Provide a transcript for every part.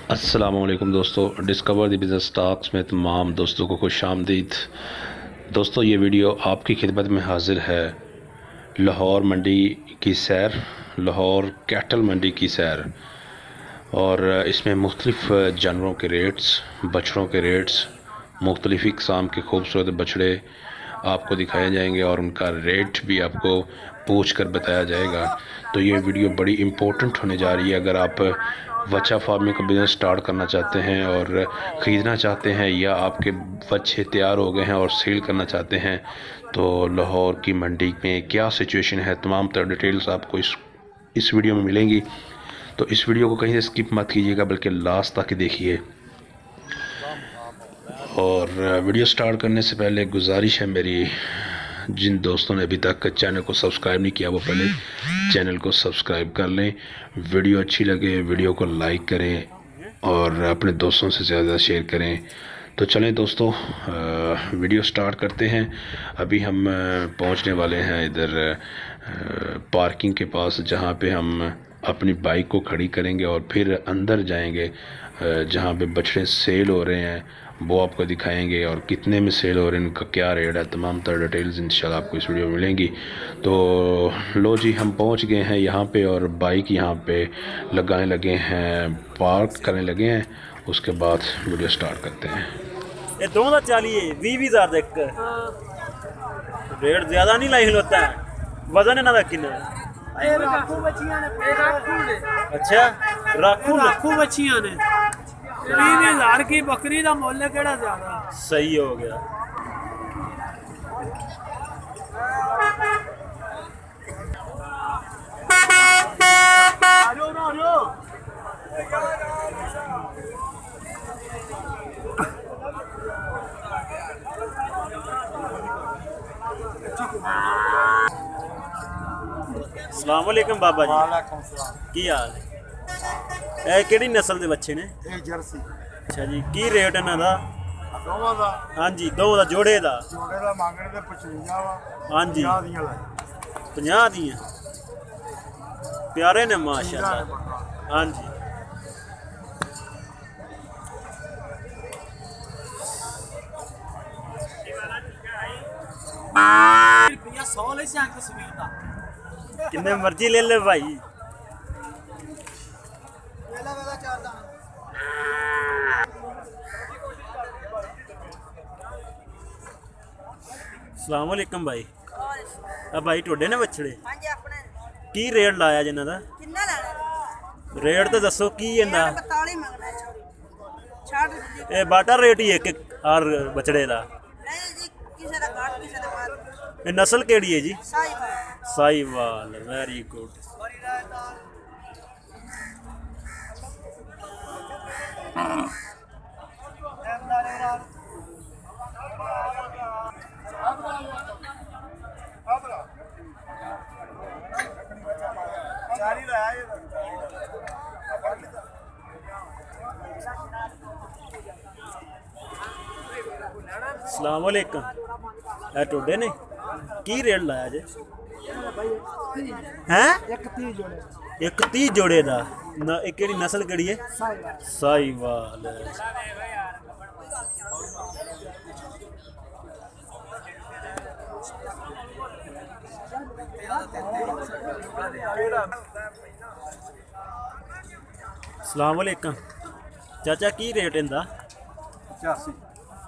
अस्सलामुअलैकुम दोस्तों, discover the business talks में तमाम दोस्तों को खुश आमदीद। दोस्तों, ये वीडियो आपकी खिदमत में हाजिर है। लाहौर मंडी की सैर, लाहौर कैटल मंडी की सैर, और इसमें मुख्तलिफ़ जानवरों के रेट्स, बछड़ों के रेट्स, मुख्तलिफ़ इक़साम के खूबसूरत बछड़े आपको दिखाए जाएंगे और उनका रेट भी आपको पूछ कर बताया जाएगा। तो ये वीडियो बड़ी इम्पोर्टेंट होने जा रही है। अगर आप बच्चा फार्मिंग का बिज़नेस स्टार्ट करना चाहते हैं और ख़रीदना चाहते हैं, या आपके बच्चे तैयार हो गए हैं और सेल करना चाहते हैं, तो लाहौर की मंडी में क्या सिचुएशन है, तमाम तर डिटेल्स आपको इस वीडियो में मिलेंगी। तो इस वीडियो को कहीं से स्किप मत कीजिएगा, बल्कि लास्ट तक देखिए। और वीडियो स्टार्ट करने से पहले गुजारिश है मेरी, जिन दोस्तों ने अभी तक चैनल को सब्सक्राइब नहीं किया वो पहले चैनल को सब्सक्राइब कर लें। वीडियो अच्छी लगे वीडियो को लाइक करें और अपने दोस्तों से ज़्यादा शेयर करें। तो चलें दोस्तों, वीडियो स्टार्ट करते हैं। अभी हम पहुंचने वाले हैं इधर पार्किंग के पास, जहां पे हम अपनी बाइक को खड़ी करेंगे और फिर अंदर जाएंगे जहां पे बछड़े सेल हो रहे हैं, वो आपको दिखाएंगे और कितने में सेल हो रहे हैं, उनका क्या रेट है, तमाम तर डिटेल्स इंशाल्लाह आपको इस वीडियो में मिलेंगी। तो लो जी, हम पहुंच गए हैं यहाँ पे और बाइक यहाँ पे लगाने लगे हैं, पार्क करने लगे हैं। उसके बाद वीडियो स्टार्ट करते हैं। ये दोनों का 20,000 देख रेट ज्यादा नहीं लाई होता है। वजन है ना कितना? अच्छा, राखू बच्चियां ने 20,000 की बकरी का मुल्ल केड़ा ज्यादा सही हो गया। अस्सलाम वालेकुम बाबा जी, की हाल है? ਇਹ ਕਿਹੜੀ ਨਸਲ ਦੇ ਬੱਚੇ ਨੇ? ਇਹ ਜਰਸੀ। ਅੱਛਾ ਜੀ, ਕੀ ਰੇਟ ਇਹਨਾਂ ਦਾ? ਦੋਵਾਂ ਦਾ? ਹਾਂਜੀ, ਦੋ ਦਾ ਜੋੜੇ ਦਾ। ਜੋੜੇ ਦਾ ਮੰਗਣ ਦੇ 55 ਵਾ। ਹਾਂਜੀ, 50 ਦੀਆਂ ਲੈ 50 ਦੀਆਂ। ਪਿਆਰੇ ਨੇ ਮਾਸ਼ਾਅੱਲਾ। ਹਾਂਜੀ, रुपया 100 ले से आके तस्वीर दा किन्ने मर्जी ले ले भाई। अस्सलाम वालेकुम भाई। भाई टोडे ने बछड़े की रेट लाया जिन्ना दा? रेट तो दसो की इन्ना? ये बाटा रेट ही एक हर बछड़े दा। ये नस्ल केड़ी है जी? साहिवाल। Very good. अस्सलाम वालेकुम। टोडे ने की रेट लाया जे? हैं? एक 30 जोड़े दा। एक केड़ी नस्ल केड़ी है? साहिवाल। अस्सलाम वालेकुम चाचा, की रेट इंदा?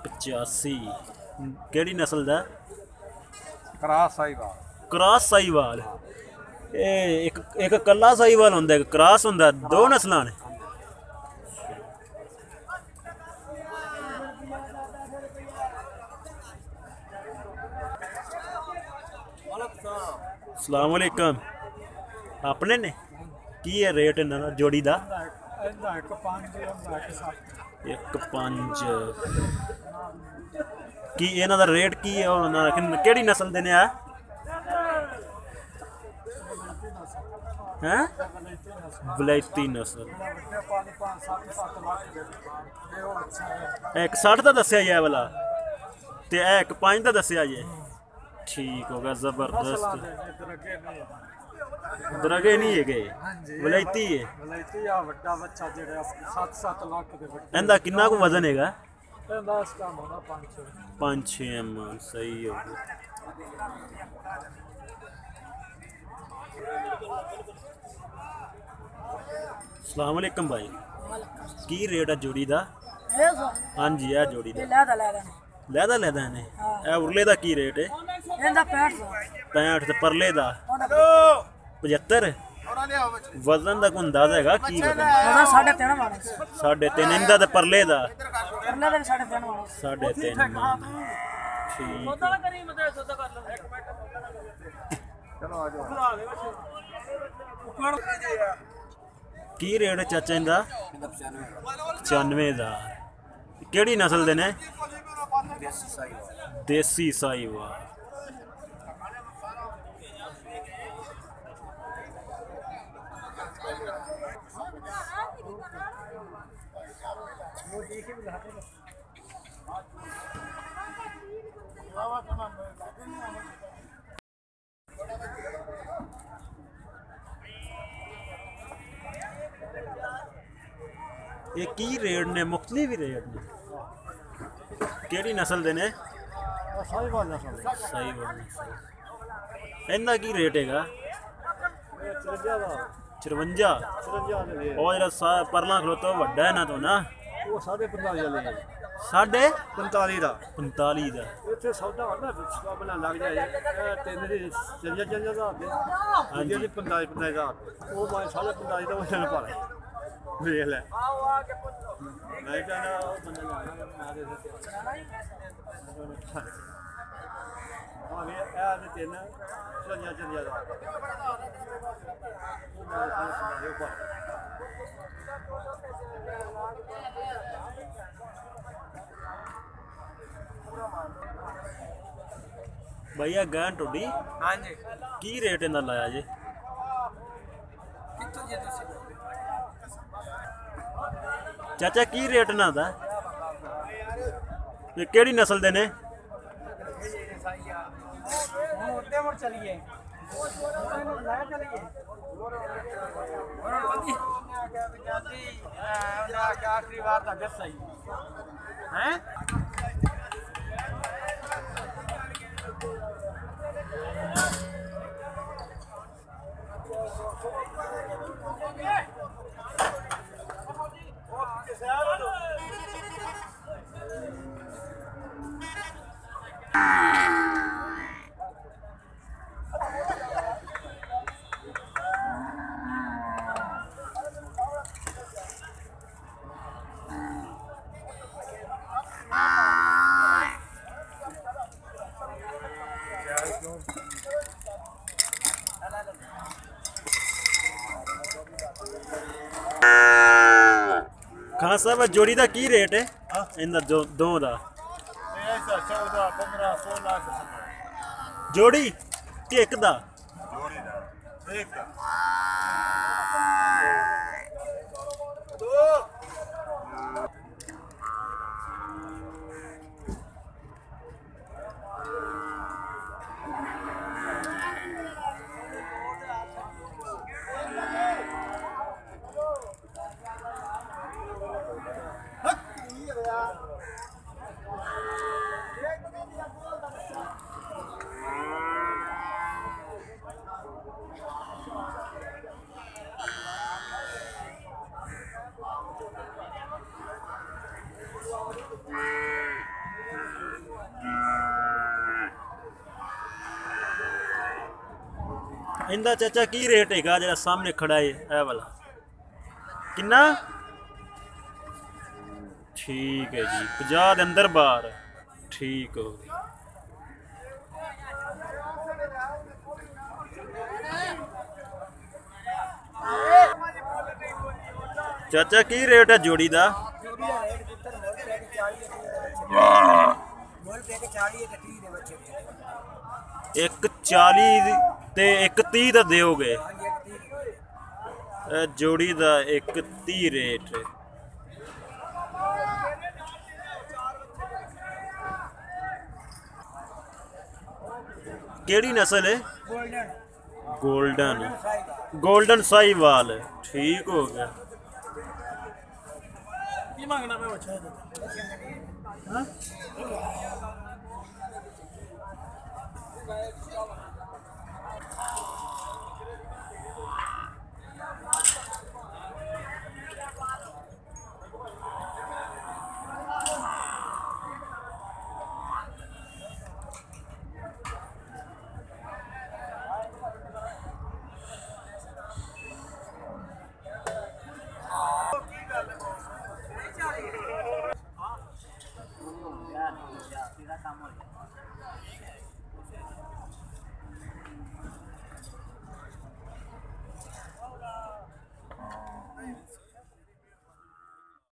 85। केड़ी नस्ल दा? क्रॉस साहिवाल। क्रॉस साहिवाल। एक कल्ला साहिवाल होंदा, एक क्रॉस होंदा, दो नस्लां ने। अस्सलाम वालेकुम। अपने ने की है रेट इन्हां दा जोड़ी दा? 1.5 की इन्हां दा रेट की है? केड़ी नस्ल दे ने आ? हैं? वलैती नस्ल। 1.60 का दसिया जी वाला, ते 1.5 का दसिया जी। ठीक हो गया, जबरदस्त। ਦਰਗੇ ਨਹੀਂ ਹੈਗੇ ਹਾਂਜੀ ਵਲੈਤੀ ਹੈ ਵਲੈਤੀ ਆ ਵੱਡਾ ਬੱਚਾ ਜਿਹੜਾ 7-7 ਲੱਖ ਦੇ ਵੱਡੇ ਇਹਦਾ ਕਿੰਨਾ ਕੁ ਵਜ਼ਨ ਹੈਗਾ ਇਹਦਾ ਇਸ ਕੰਮ ਹੋਣਾ 5-6 5-6 ml ਸਹੀ ਹੋ ਗਿਆ अस्सलाम वालेकुम भाई की रेट है जोड़ी दा हाँ जी है जोड़ी दा लैदा लैदा ने ए उरले दा की रेट है 65 ते परले दा 75 वजन दा कोई अंदाजा हैगा की वजन 3.5 इंदा ते परले दा 3.5 ठीक की रेट है चाचा इंदा 95,000 केड़ी नस्ल दे ने देसी साहिवाल ये की रेट ने मुख्तलिफ रेट ने केड़ी नस्ल दे ने ਸਾਈਵਾਲ ਨਸਲ सही बात इनका की रेट हैगा 54 ਦਾ 54 54 ਦੇ और जरा परला खलोता वड्डा है ना तो ना ਉਹ 45 ਵਾਲੇ ਆ साढ़े 45 ਦਾ 45 ਦਾ ਇੱਥੇ ਸੌਦਾ ਹੁੰਦਾ ਆਪਣਾ ਲੱਗ ਜਾਏ ਇਹ ਤਿੰਨ ਦੀ ਚੱਲ ਦਾ ਦੇ ਹਾਂਜੀ ਜੀ 45 ਦਾ ਉਹ ਮੈਂ 45 ਦਾ ਉਹਨਾਂ ਨੂੰ ਪਾਇਆ ਵੇਖ ਲੈ ਮੈਂ ਕਹਿੰਦਾ ਉਹ ਬੰਦੇ ਨੂੰ ਆਣਾ ਦੇ ਆਵੇ ਇਹ ਦੇ ਤਿੰਨ ਚੱਲ ਦਾ भैया गैन टोडी हाँ जी की रेट इन्दा लाया जी कितों जी तुसी चाचा की रेट ना दा ये केड़ी नस्ल दे ने चलिए आखिरी बार तक सही है खान साहब जोड़ी दा की रेट है इंदा जो दो दा 14 15 16 जोड़ी कि एक दा जोड़ी दा एक दा इंदा चाचा की रेट हैगा जरा सामने खड़ा है ए वाला किन्ना ठीक है जी 50 दे अंदर बाहर ठीक हो गई चाचा की रेट है जोड़ी दा एक 40 ते एक 30 दा दोगे जोड़ी दा एक 30 रेट केड़ी नस्ल है गोल्डन साहिवाल ठीक हो गया। ये मांगना मैं बचा देता। हाँ?